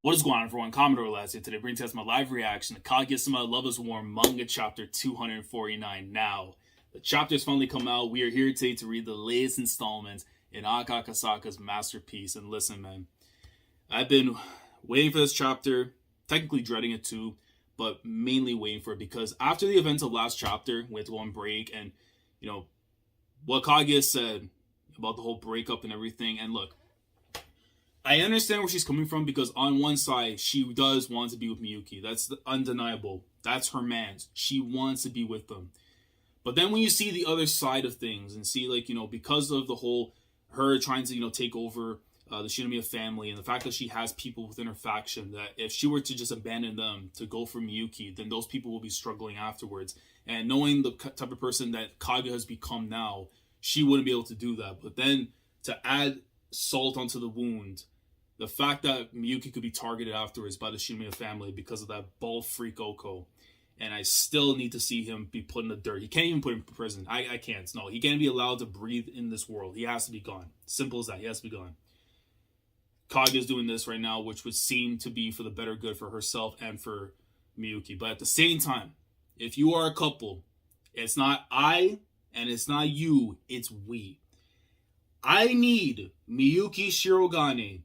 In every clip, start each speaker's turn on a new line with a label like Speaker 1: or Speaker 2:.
Speaker 1: What is going on, everyone? Commodore last year today brings us my live reaction to Kaguya-sama Love is War manga chapter 249. Now, the chapter's finally come out. We are here today to read the latest installment in Hayasaka's masterpiece. And listen, man, I've been waiting for this chapter, technically dreading it too, but mainly waiting for it because after the events of last chapter, we had to go on break, and you know what Kaguya said about the whole breakup and everything. And look, I understand where she's coming from because on one side, she does want to be with Miyuki. That's undeniable. That's her man. She wants to be with them. But then when you see the other side of things and see, like, because of the whole, her trying to, take over the Shinomiya family and the fact that she has people within her faction, that if she were to just abandon them to go for Miyuki, then those people will be struggling afterwards. And knowing the type of person that Kaguya has become now, she wouldn't be able to do that. But then to add salt onto the wound, the fact that Miyuki could be targeted afterwards by the Shinomiya family because of that bald freak Oko. And I still need to see him be put in the dirt. He can't even put him in prison. I can't. No, he can't be allowed to breathe in this world. He has to be gone. Simple as that. He has to be gone. Kaguya's doing this right now, which would seem to be for the better good for herself and for Miyuki. But at the same time, if you are a couple, it's not I and it's not you, it's we. I need Miyuki Shirogane,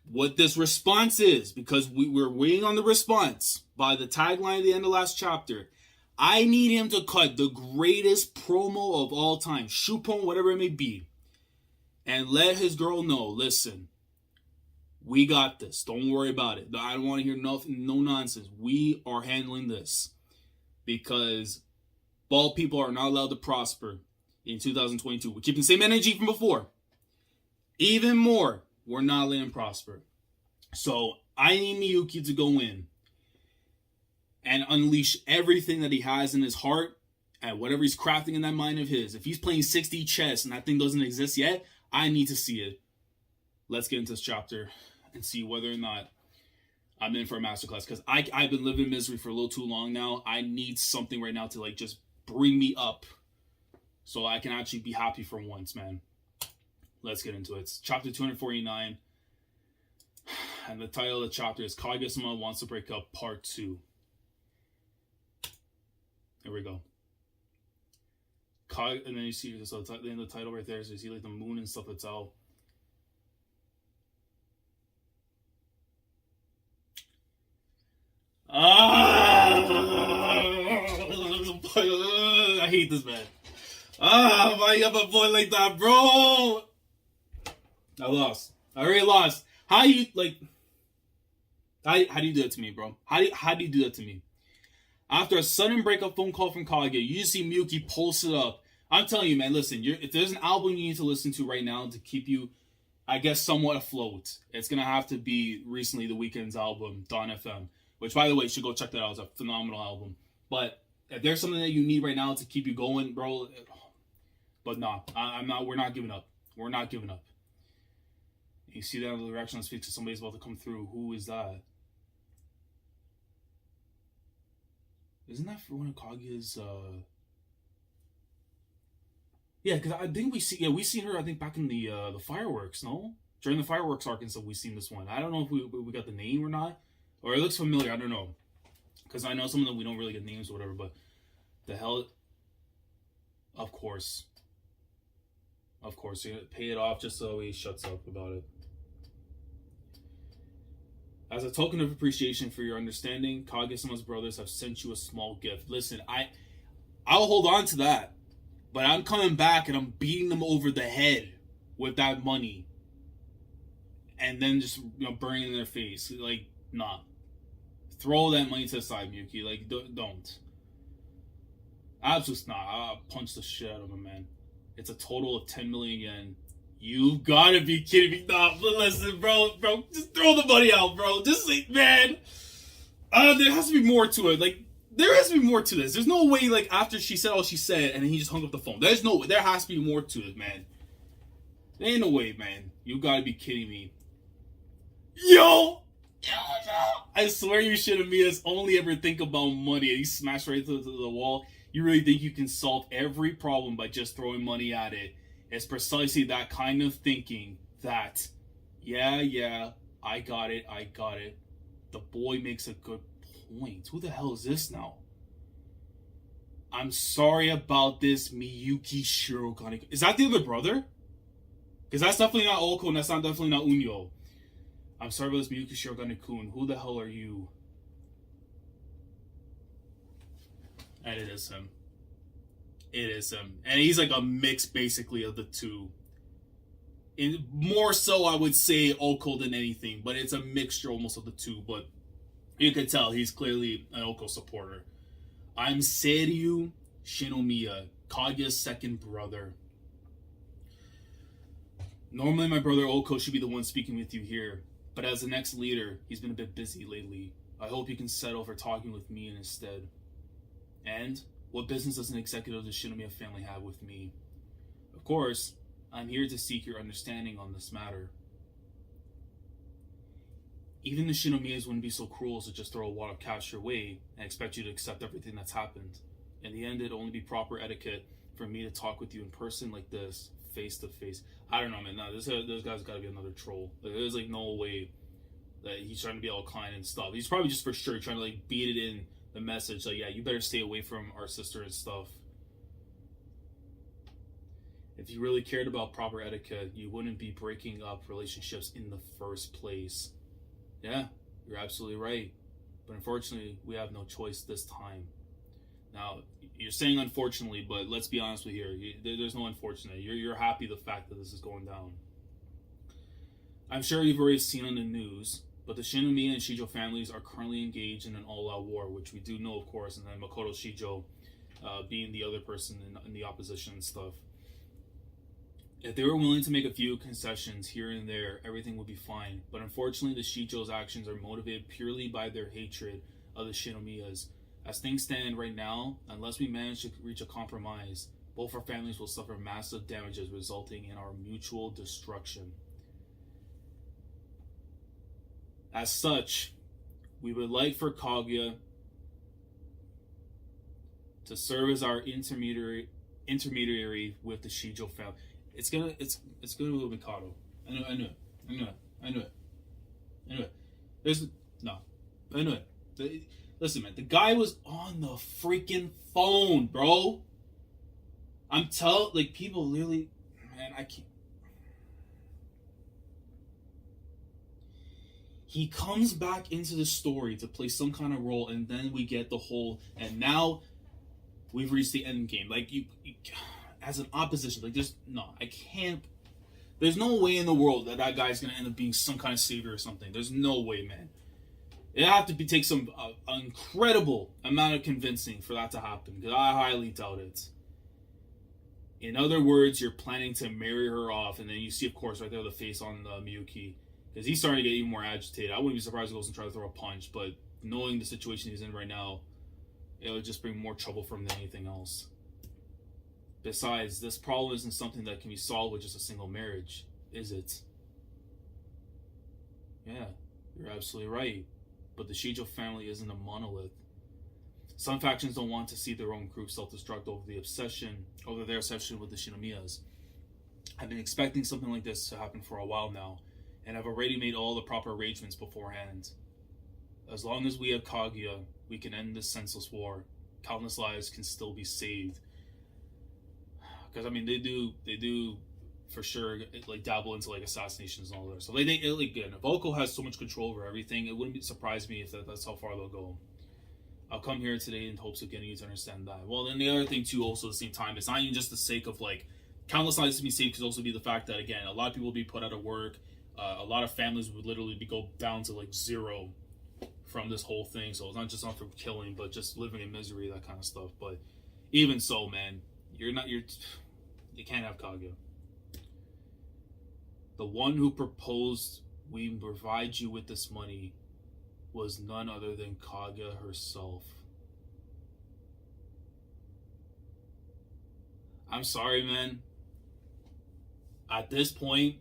Speaker 1: what this response is, because we're waiting on the response by the tagline at the end of last chapter. I need him to cut the greatest promo of all time, Shupon, whatever it may be, and let his girl know, listen, we got this. Don't worry about it. I don't want to hear nothing, no nonsense. We are handling this because bald people are not allowed to prosper in 2022. We're keeping the same energy from before. Even more, we're not letting him prosper. So I need Miyuki to go in and unleash everything that he has in his heart and whatever he's crafting in that mind of his. If he's playing 6D chess and that thing doesn't exist yet, I need to see it. Let's get into this chapter and see whether or not I'm in for a masterclass, because I've been living in misery for a little too long now. I need something right now to just bring me up so I can actually be happy for once, man. Let's get into it. It's chapter 249. And the title of the chapter is Kaguya-sama Wants to Break Up Part 2. There we go. And then you see so in the title right there, so you see like the moon and stuff that's out. I hate this, man. Why you have a boy like that, bro? I lost. I already lost. How do you do that to me, bro? How do you do that to me? After a sudden breakup phone call from Kaguya, you just see Miyuki pulse it up. I'm telling you, man, listen, if there's an album you need to listen to right now to keep you, I guess, somewhat afloat, it's going to have to be recently The Weeknd's album, Dawn FM, which, by the way, you should go check that out. It's a phenomenal album. But if there's something that you need right now to keep you going, bro, but no, we're not giving up. We're not giving up. You see that in the direction that speaks to somebody's about to come through. Who is that? Isn't that for one of Kaguya's, Yeah, because I think we seen her, I think, back in the fireworks, no? During the fireworks arc and stuff, we seen this one. I don't know if we got the name or not. Or it looks familiar, I don't know. Because I know some of them we don't really get names or whatever, but the hell... Of course. Of course, you're going to pay it off just so he shuts up about it. As a token of appreciation for your understanding, Kaguya-sama's brothers have sent you a small gift. Listen, I'll hold on to that. But I'm coming back and I'm beating them over the head with that money. And then just, burning it in their face. Like, nah. Throw that money to the side, Miyuki. Like, don't. Absolutely not. I'll punch the shit out of him, man. It's a total of 10 million yen. You've got to be kidding me. Nah, listen, bro, just throw the money out, bro. Just like, man. There has to be more to it. Like, there has to be more to this. There's no way, like, after she said all she said, and then he just hung up the phone. There's no way. There has to be more to it, man. There ain't no way, man. You got to be kidding me. Yo! I swear you Shinomiya's only ever think about money, and he smashed right into the wall. You really think you can solve every problem by just throwing money at it? It's precisely that kind of thinking that, yeah, I got it. The boy makes a good point. Who the hell is this now? I'm sorry about this, Miyuki Shirogane. Is that the other brother? Because that's definitely not Oko, and that's definitely not Unyo. I'm sorry about this, Miyuki Shirogane-kun. Who the hell are you? And it is him. It is him. And he's like a mix, basically, of the two. More so, I would say, Oko than anything. But it's a mixture almost of the two. But you can tell he's clearly an Oko supporter. I'm Seriyu Shinomiya, Kaguya's second brother. Normally, my brother Oko should be the one speaking with you here. But as the next leader, he's been a bit busy lately. I hope you can settle for talking with me instead. And what business does an executive of the Shinomiya family have with me? Of course, I'm here to seek your understanding on this matter. Even the Shinomiyas wouldn't be so cruel as to just throw a wad of cash your way and expect you to accept everything that's happened. In the end, it'd only be proper etiquette for me to talk with you in person like this, face to face. I don't know, man. No, this guy's got to be another troll. There's like no way that he's trying to be all kind and stuff. He's probably just for sure trying to like beat it in the message, like, yeah, you better stay away from our sister and stuff. If you really cared about proper etiquette, you wouldn't be breaking up relationships in the first place. Yeah, you're absolutely right. But unfortunately, we have no choice this time. Now, you're saying unfortunately, but let's be honest with you here. There's no unfortunate. You're happy the fact that this is going down. I'm sure you've already seen on the news, but the Shinomiya and Shijo families are currently engaged in an all-out war, which we do know, of course, and then Makoto Shijo being the other person in the opposition and stuff. If they were willing to make a few concessions here and there, everything would be fine. But unfortunately, the Shijo's actions are motivated purely by their hatred of the Shinomiyas. As things stand right now, unless we manage to reach a compromise, both our families will suffer massive damages, resulting in our mutual destruction. As such, we would like for Kaguya to serve as our intermediary with the Shijo family. It's gonna be Mikado. I knew it. Listen, man, the guy was on the freaking phone, bro. I'm like, people literally, man, I can't. He comes back into the story to play some kind of role, and then we get the whole, and now we've reached the end game. Like, you as an opposition, like, I can't. There's no way in the world that guy's gonna end up being some kind of savior or something. There's no way, man. It have to take some incredible amount of convincing for that to happen, because I highly doubt it. In other words, you're planning to marry her off, and then you see, of course, right there the face on Miyuki, because he's starting to get even more agitated. I wouldn't be surprised if he goes and tries to throw a punch, but knowing the situation he's in right now, it would just bring more trouble for him than anything else. Besides, this problem isn't something that can be solved with just a single marriage, is it? Yeah, you're absolutely right. But the Shijo family isn't a monolith. Some factions don't want to see their own group self-destruct over their obsession with the Shinomiyas. I've been expecting something like this to happen for a while now, and I've already made all the proper arrangements beforehand. As long as we have Kaguya, we can end this senseless war. Countless lives can still be saved. Because, I mean, they do for sure, like, dabble into, like, assassinations and all that. So, again, if Oko has so much control over everything, it wouldn't surprise me if that's how far they'll go. I'll come here today in hopes of getting you to understand that. Well, then the other thing, too, also at the same time, it's not even just the sake of, like, countless lives to be saved, could also be the fact that, again, a lot of people would be put out of work. A lot of families would literally go down to, like, zero from this whole thing. So it's not just from killing, but just living in misery, that kind of stuff. But even so, man, you can't have Kaguya. The one who proposed we provide you with this money was none other than Kaguya herself. I'm sorry, man. At this point,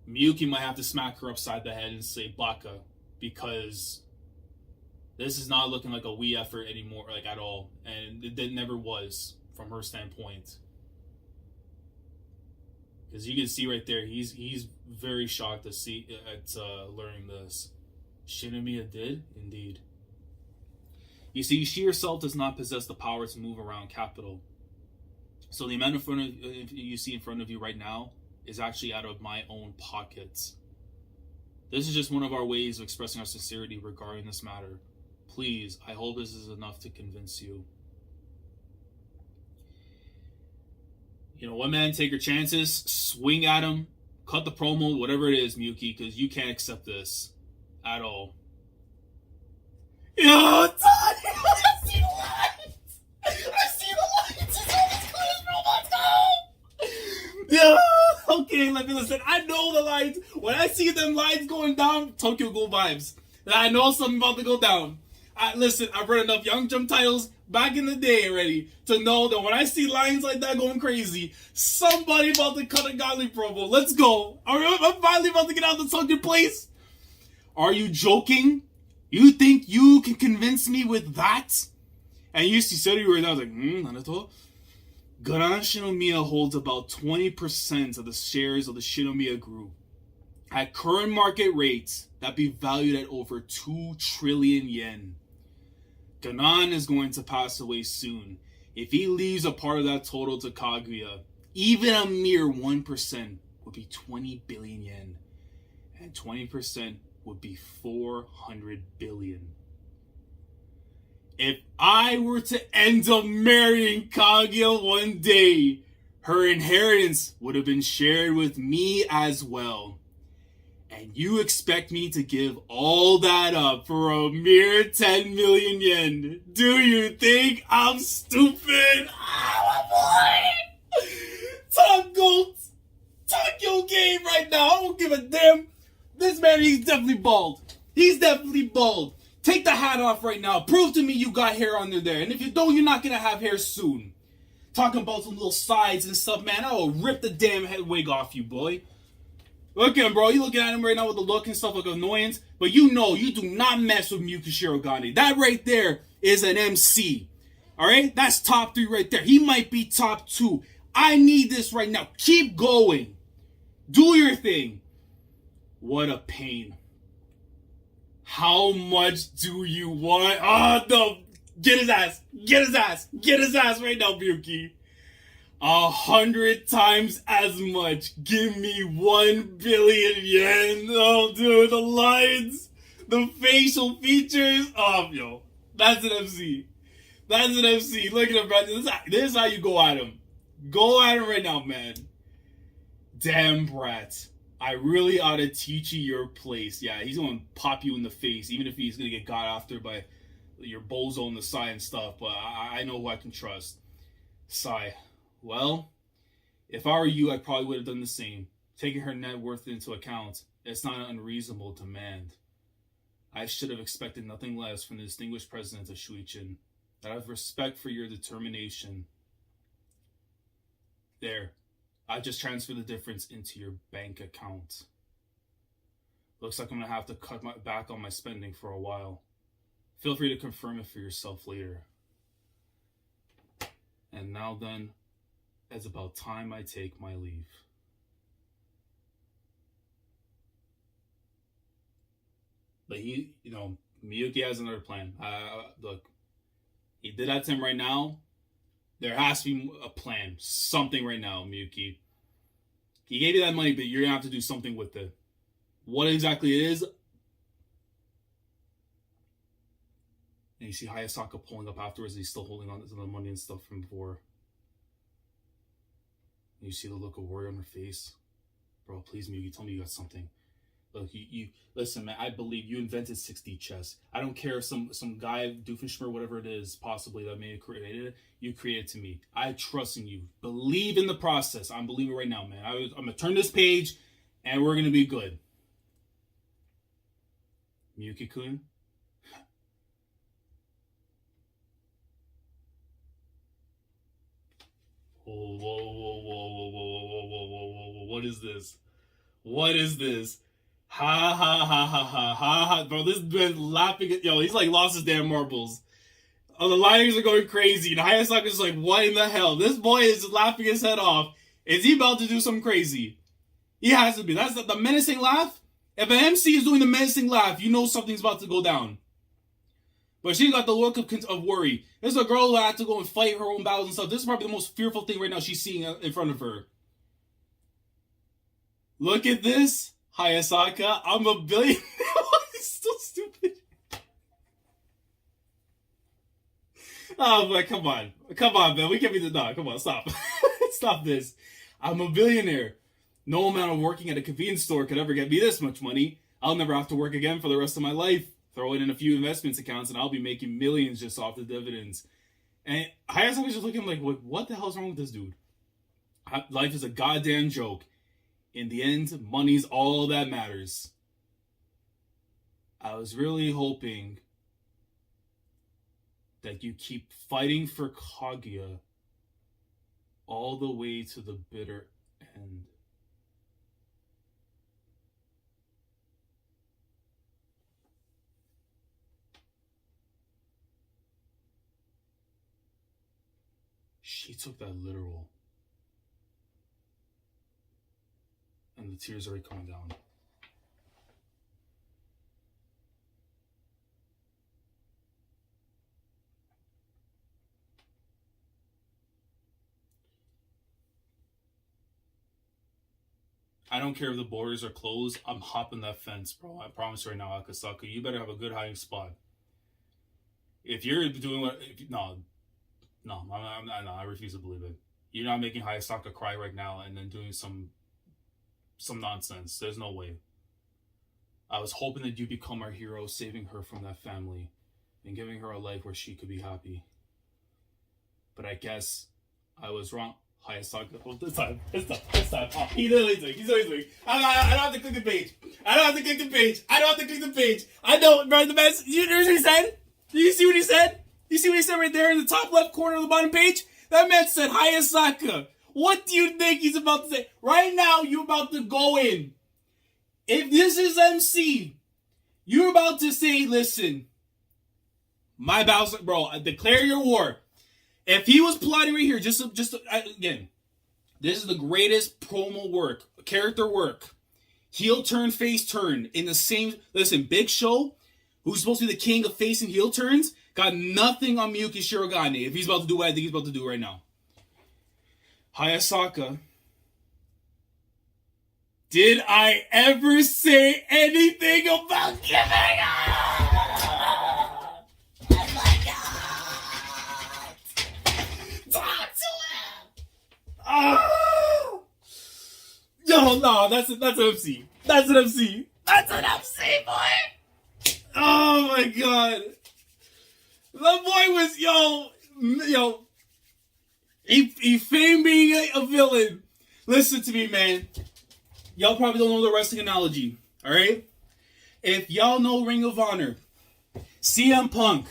Speaker 1: Miyuki might have to smack her upside the head and say Baka, because this is not looking like a we effort anymore, like, at all. And it never was from her standpoint. Because you can see right there, he's very shocked to see at learning this. Shinomiya did indeed. You see, she herself does not possess the power to move around capital. So the amount you see in front of you right now is actually out of my own pockets. This is just one of our ways of expressing our sincerity regarding this matter. Please, I hope this is enough to convince you. You know what, man? Take your chances. Swing at him. Cut the promo, whatever it is, Miyuki, because you can't accept this at all. Yo, Todd! I see the lights! I see the lights! It's almost clear, bro. Let's go! Yeah! Okay, let me listen. I know the lights. When I see them lights going down, Tokyo Ghoul vibes. And I know something about to go down. Listen, I've read enough Young Jump titles back in the day already to know that when I see lines like that going crazy, somebody about to cut a godly promo. Let's go. I'm finally about to get out of the sunken place. Are you joking? You think you can convince me with that? And you see Seriyu right now, I was like, Naruto? Garan Shinomiya holds about 20% of the shares of the Shinomiya group. At current market rates, that'd be valued at over 2 trillion yen. Ganon is going to pass away soon. If he leaves a part of that total to Kaguya, even a mere 1% would be 20 billion yen. And 20% would be 400 billion. If I were to end up marrying Kaguya one day, her inheritance would have been shared with me as well. And you expect me to give all that up for a mere 10 million yen? Do you think I'm stupid? Oh, my boy! Talk goat! Talk your game right now! I don't give a damn! This man, he's definitely bald. He's definitely bald. Take the hat off right now. Prove to me you got hair under there. And if you don't, you're not gonna have hair soon. Talking about some little sides and stuff, man. I will rip the damn head wig off you, boy. Look at him, bro. You looking at him right now with the look and stuff like annoyance. But you know, you do not mess with Miyuki Shirogane. That right there is an MC. Alright? That's top 3 right there. He might be top 2. I need this right now. Keep going. Do your thing. What a pain. How much do you want? Oh, no. Get his ass. Get his ass. Get his ass right now, Miyuki. 100 times as much. Give me 1 billion yen. Oh, dude, the lines, the facial features. Oh, yo, that's an MC. That's an MC. Look at him, bro. This is how you go at him. Go at him right now, man. Damn, brat. I really ought to teach you your place. Yeah, he's going to pop you in the face, even if he's going to get got after by your bozo on the side and stuff. But I know who I can trust. Sigh. Well, if I were you, I probably would have done the same. Taking her net worth into account, it's not an unreasonable demand. I should have expected nothing less from the distinguished president of Shueishin. That I have respect for your determination. There. I just transferred the difference into your bank account. Looks like I'm going to have to cut back on my spending for a while. Feel free to confirm it for yourself later. And now then, it's about time I take my leave. But Miyuki has another plan. Look, he did that to him right now. There has to be a plan. Something right now, Miyuki. He gave you that money, but you're going to have to do something with it. What exactly it is? And you see Hayasaka pulling up afterwards, and he's still holding on to the money and stuff from before. And you see the look of worry on her face. Bro, please, Miyuki, tell me you got something. Look, you listen, man, I believe you invented 6D chess. I don't care if some guy, Doofenshmirtz, whatever it is, possibly that may have created it, you created it to me. I trust in you. Believe in the process. I'm believing right now, man. I'm going to turn this page, and we're going to be good. Miyuki-kun? Whoa. What is this? What is this? Ha ha ha ha ha ha ha. Bro, this man's laughing at, he's like lost his damn marbles. Oh, the liners are going crazy. And Hayasaka's like, what in the hell? This boy is just laughing his head off. Is he about to do something crazy? He has to be. That's the menacing laugh. If an MC is doing the menacing laugh, you know something's about to go down. But she got the look of worry. This is a girl who had to go and fight her own battles and stuff. This is probably the most fearful thing right now she's seeing in front of her. Look at this. Hayasaka, I'm a billionaire. It's so stupid. Oh, but come on. Come on, man. We can't be the dog. Come on, stop. Stop this. I'm a billionaire. No amount of working at a convenience store could ever get me this much money. I'll never have to work again for the rest of my life. Throw it in a few investments accounts and I'll be making millions just off the dividends. And Hayasaka's just looking like, what the hell's wrong with this dude? Life is a goddamn joke. In the end, money's all that matters. I was really hoping that you keep fighting for Kaguya all the way to the bitter end. She took that literal. And the tears are already coming down. I don't care if the borders are closed. I'm hopping that fence, bro. I promise right now, Akasaka. You better have a good hiding spot. If you're doing what... No, I refuse to believe it. You're not making Hayasaka cry right now and then doing some nonsense. There's no way. I was hoping that you become our hero, saving her from that family and giving her a life where she could be happy. But I guess I was wrong. Hayasaka. Oh, this time. Oh, he's always doing. I don't have to click the page. I don't have to click the page. I know, bro, the best. You know what he said? Do you see what he said? You see what he said right there in the top left corner of the bottom page? That man said, Hayasaka, what do you think he's about to say? Right now, you're about to go in. If this is MC, you're about to say, listen, my boss, bro, declare your war. If he was plotting right here, again, this is the greatest promo work, character work. Heel turn, face turn in the same, listen, Big Show, who's supposed to be the king of face and heel turns, got nothing on Miyuki Shirogane if he's about to do what I think he's about to do right now. Hayasaka, did I ever say anything about giving up? Oh my God! Talk to him! Oh! No, that's an MC. That's an MC, boy! Oh my God! That boy was, he famed being a villain. Listen to me, man. Y'all probably don't know the wrestling analogy, all right? If y'all know Ring of Honor, CM Punk,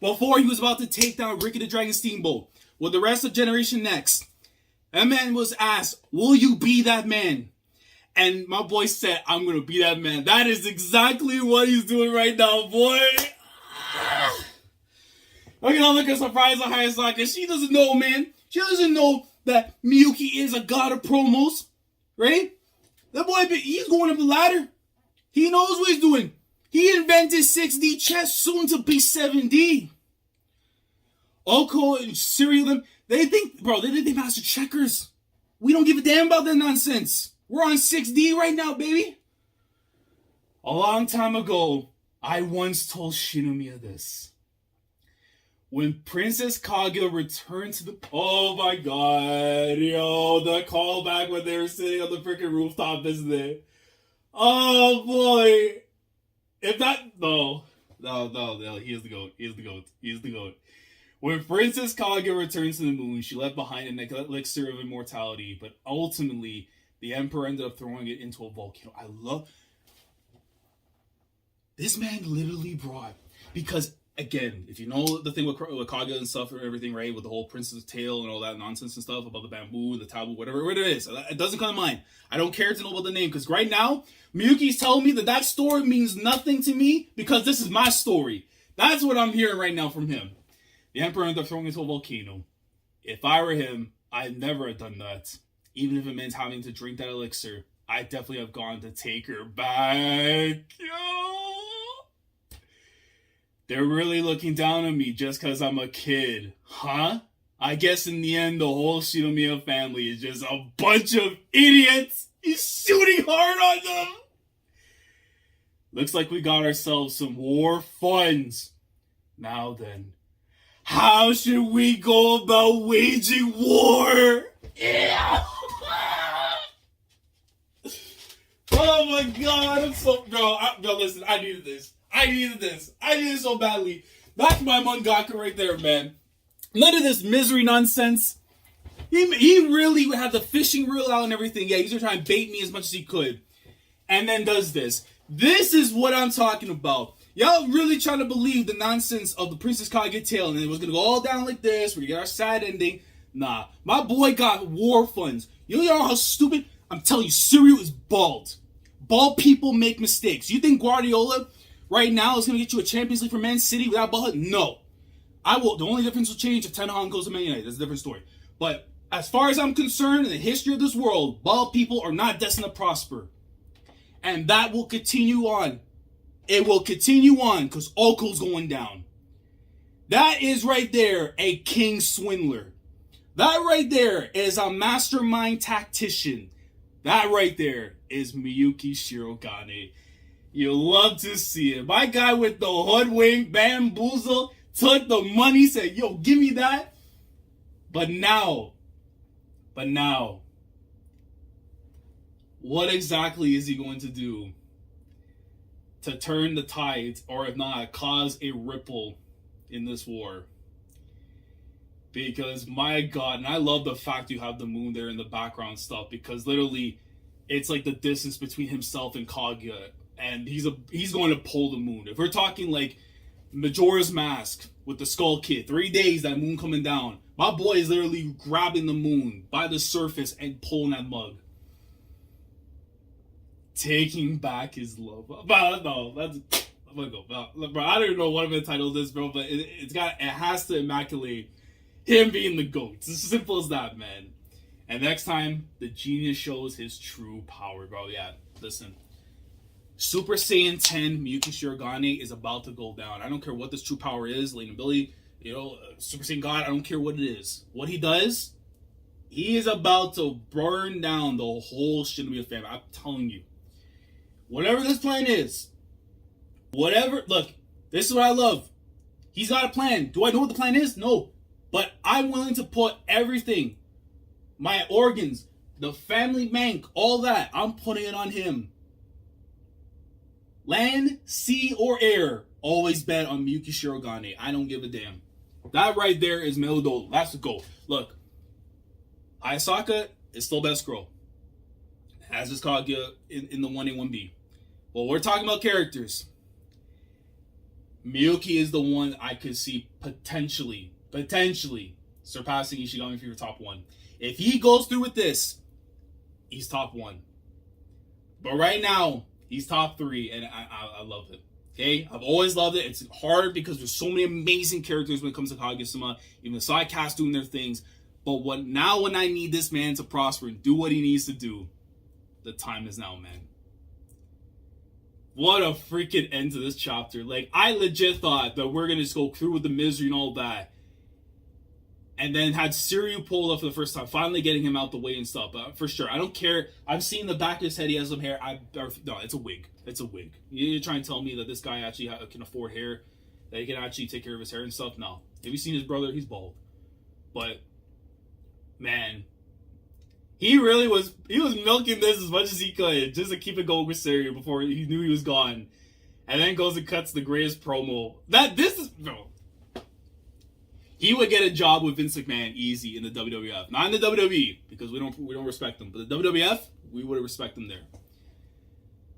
Speaker 1: before he was about to take down Ricky the Dragon Steamboat with the rest of Generation Next, that man was asked, will you be that man? And my boy said, I'm going to be that man. That is exactly what he's doing right now, boy. Look at surprise on Hayasaka. She doesn't know, man. She doesn't know that Miyuki is a god of promos, right? That boy, he's going up the ladder. He knows what he's doing. He invented 6D chess, soon to be 7D. Oko and Seriyu, they think they master checkers. We don't give a damn about that nonsense. We're on 6D right now, baby. A long time ago, I once told Shinomiya this. When Princess Kaguya returned to the... Oh my God, yo, the callback when they were sitting on the freaking rooftop, isn't it? Oh boy. If that... No, he is the GOAT. When Princess Kaguya returns to the moon, she left behind an elixir of immortality, but ultimately, the Emperor ended up throwing it into a volcano. I love... This man literally brought... Because... Again, if you know the thing with Kaguya and stuff and everything, right? With the whole Princess Tale and all that nonsense and stuff about the bamboo, the taboo, whatever it is. It doesn't come to mind. I don't care to know about the name because right now, Miyuki's telling me that story means nothing to me because this is my story. That's what I'm hearing right now from him. The Emperor ended up throwing into a volcano. If I were him, I never have done that. Even if it meant having to drink that elixir, I definitely have gone to take her back. Yo! They're really looking down on me just because I'm a kid. Huh? I guess in the end, the whole Shinomiya family is just a bunch of idiots. He's shooting hard on them. Looks like we got ourselves some war funds. Now then, how should we go about waging war? Yeah. Oh my god, I'm so... Bro, listen, I needed this. I needed it so badly. That's my mangaka right there, man. None of this misery nonsense. He really had the fishing reel out and everything. Yeah, he's gonna try and bait me as much as he could. And then does this. This is what I'm talking about. Y'all really trying to believe the nonsense of the Princess Kaguya tale and it was gonna go all down like this. We're gonna get our sad ending. Nah, my boy got war funds. You know how stupid? I'm telling you, Seriyu is bald. Bald people make mistakes. You think Guardiola right now is gonna get you a Champions League for Man City without bald? No. I will. The only difference will change if Ten Hag goes to Man United. That's a different story. But as far as I'm concerned, in the history of this world, bald people are not destined to prosper. And that will continue on. It will continue on because Oko's going down. That is right there a king swindler. That right there is a mastermind tactician. That right there is Miyuki Shirogane. You love to see it. My guy with the hoodwink, bamboozle, took the money, said, yo, give me that. But now, what exactly is he going to do to turn the tides, or if not, cause a ripple in this war? Because, my God, and I love the fact you have the moon there in the background stuff, because literally, it's like the distance between himself and Kaguya, and he's going to pull the moon. If we're talking like Majora's Mask with the Skull Kid, 3 days, that moon coming down, my boy is literally grabbing the moon by the surface and pulling that mug. Taking back his love. But no, I'm gonna go. Bro, I don't even know what I'm gonna title this, bro, but it has to immaculate him being the GOAT. It's as simple as that, man. And next time, the genius shows his true power, bro. Yeah, listen. Super Saiyan 10 Miyuki Shirogane is about to go down. I don't care what this true power is, Lane and Billy, Super Saiyan God, I don't care what it is. What he does, he is about to burn down the whole Shinomiya family. I'm telling you. Whatever this plan is, look, this is what I love. He's got a plan. Do I know what the plan is? No. But I'm willing to put everything, my organs, the family bank, all that, I'm putting it on him. Land, sea, or air, always bet on Miyuki Shirogane. I don't give a damn. That right there is Melodol. That's the goal. Look, Hayasaka is still best girl. As is Kaguya in the 1A, 1B. Well, we're talking about characters. Miyuki is the one I could see potentially surpassing Ishigami for top 1. If he goes through with this, he's top 1. But right now, he's top 3, and I love it. Okay? I've always loved it. It's hard because there's so many amazing characters when it comes to Kaguya-sama. Even the side cast doing their things. But when I need this man to prosper and do what he needs to do, the time is now, man. What a freaking end to this chapter. Like, I legit thought that we're going to just go through with the misery and all that. And then had Seriyu pulled up for the first time, finally getting him out the way and stuff. But for sure, I don't care. I've seen the back of his head. He has some hair. No, it's a wig. It's a wig. You're trying to tell me that this guy actually can afford hair? That he can actually take care of his hair and stuff? No. Have you seen his brother? He's bald. But, man, he was milking this as much as he could just to keep it going with Seriyu before he knew he was gone. And then goes and cuts the greatest promo. Bro. He would get a job with Vince McMahon easy in the WWF. Not in the WWE, because we don't respect him. But the WWF, we would respect him there.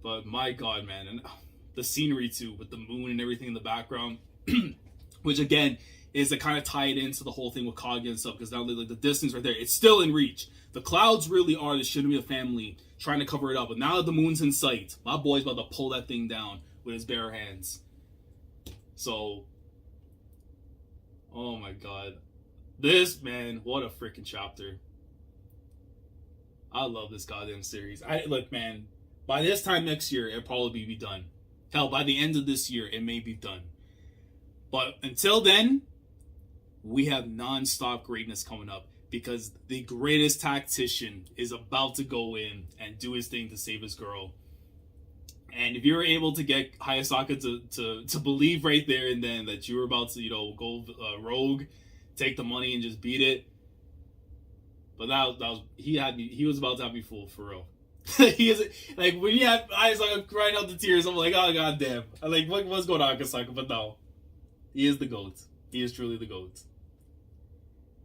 Speaker 1: But my God, man. And the scenery too, with the moon and everything in the background. Which again, is to kind of tie it into the whole thing with Kaguya and stuff. Because now like the distance right there, it's still in reach. The clouds really are the Shinomiya family trying to cover it up. But now that the moon's in sight, my boy's about to pull that thing down with his bare hands. So, oh my God. This, man, what a freaking chapter. I love this goddamn series. Look, man, by this time next year, it'll probably be done. Hell, by the end of this year, it may be done. But until then, we have non-stop greatness coming up, because the greatest tactician is about to go in and do his thing to save his girl. And if you're able to get Hayasaka to believe right there and then that you were about to, go rogue, take the money and just beat it. But that was he was about to have me fooled for real. He is like, when you have Hayasaka crying out the tears, I'm like, oh goddamn. I'm like, what's going on, Hayasaka? But no, he is the GOAT. He is truly the GOAT.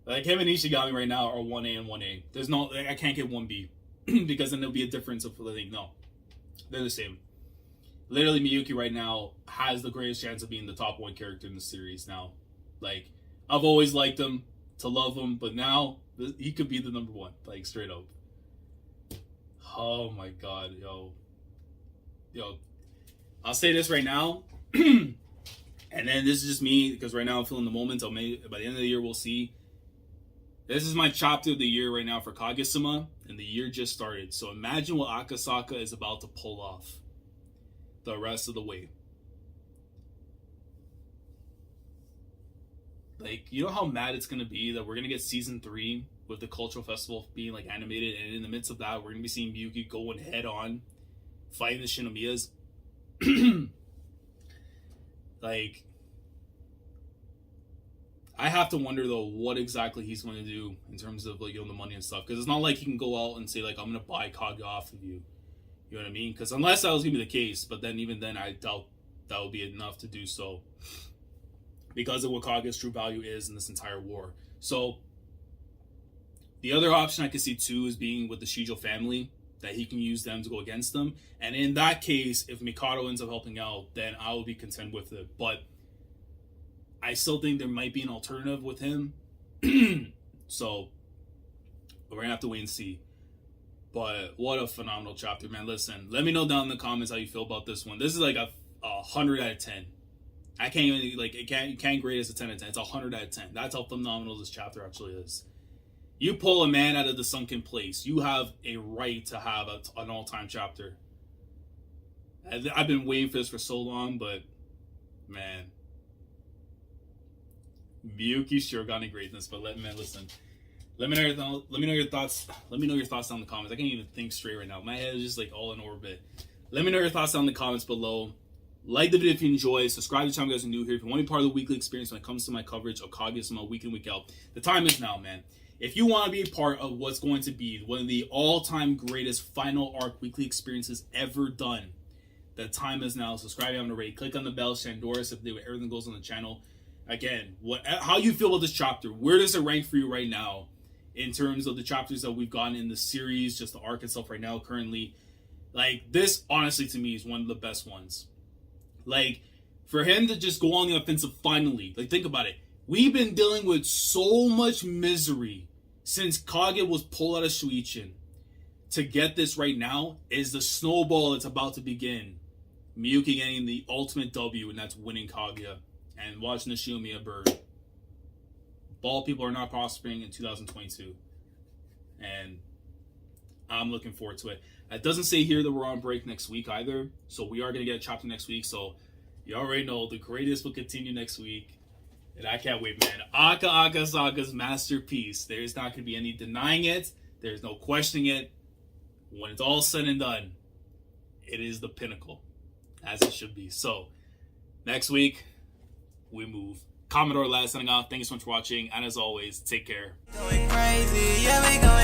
Speaker 1: Like, him and Ishigami right now are 1A and 1A. There's no, I can't get 1B because then there'll be a difference of, like, no, they're the same. Literally, Miyuki right now has the greatest chance of being the top 1 character in the series now. Like, I've always liked him, to love him, but now he could be the number 1, like, straight up. Oh my god, yo. I'll say this right now, and then this is just me, because right now I'm feeling the moment. By the end of the year, we'll see. This is my chapter of the year right now for Kaguya-sama, and the year just started. So imagine what Akasaka is about to pull off the rest of the way. Like, you know how mad it's going to be that we're going to get season 3 with the cultural festival being, like, animated, and in the midst of that, we're going to be seeing Miyuki going head on, fighting the Shinomiyas. Like, I have to wonder, though, what exactly he's going to do in terms of, like, the money and stuff. Because it's not like he can go out and say, like, I'm going to buy Kaguya off of you. You know what I mean? Because unless that was going to be the case, but then even then, I doubt that would be enough to do so. Because of what Kaguya's true value is in this entire war. So, the other option I could see, too, is being with the Shijo family. That he can use them to go against them. And in that case, if Mikado ends up helping out, then I will be content with it. But I still think there might be an alternative with him. So, we're going to have to wait and see. But what a phenomenal chapter, man. Listen, let me know down in the comments how you feel about this one. This is like a 100 out of 10. I can't even, like, it can't grade as a 10 out of 10. It's a 100 out of 10. That's how phenomenal this chapter actually is. You pull a man out of the sunken place, you have a right to have an all-time chapter. I've been waiting for this for so long, but, man. Miyuki Shirogane greatness, but listen. Let me know your thoughts. Let me know your thoughts down in the comments. I can't even think straight right now. My head is just like all in orbit. Let me know your thoughts down in the comments below. Like the video if you enjoy. Subscribe to the channel if you guys are new here. If you want to be part of the weekly experience when it comes to my coverage of Kaguya-sama week in, week out, the time is now, man. If you want to be a part of what's going to be one of the all-time greatest final arc weekly experiences ever done, the time is now. Subscribe if you haven't already. Click on the bell, Shandoris, if everything goes on the channel. Again, how you feel about this chapter? Where does it rank for you right now in terms of the chapters that we've gotten in the series, just the arc itself right now currently? Like, this, honestly, to me, is one of the best ones. Like, for him to just go on the offensive finally, like, think about it. We've been dealing with so much misery since Kaguya was pulled out of Shueishin. To get this right now is the snowball that's about to begin. Miyuki getting the ultimate W, and that's winning Kaguya. And watching the Shinomiya burn. Ball people are not prospering in 2022. And I'm looking forward to it. It doesn't say here that we're on break next week either. So we are going to get a chapter next week. So you already know the greatest will continue next week. And I can't wait, man. Akasaka's masterpiece. There's not going to be any denying it. There's no questioning it. When it's all said and done, it is the pinnacle. As it should be. So, next week, we move. Commodore last signing off. Thank you so much for watching. And as always, take care. Going crazy. Yeah, we going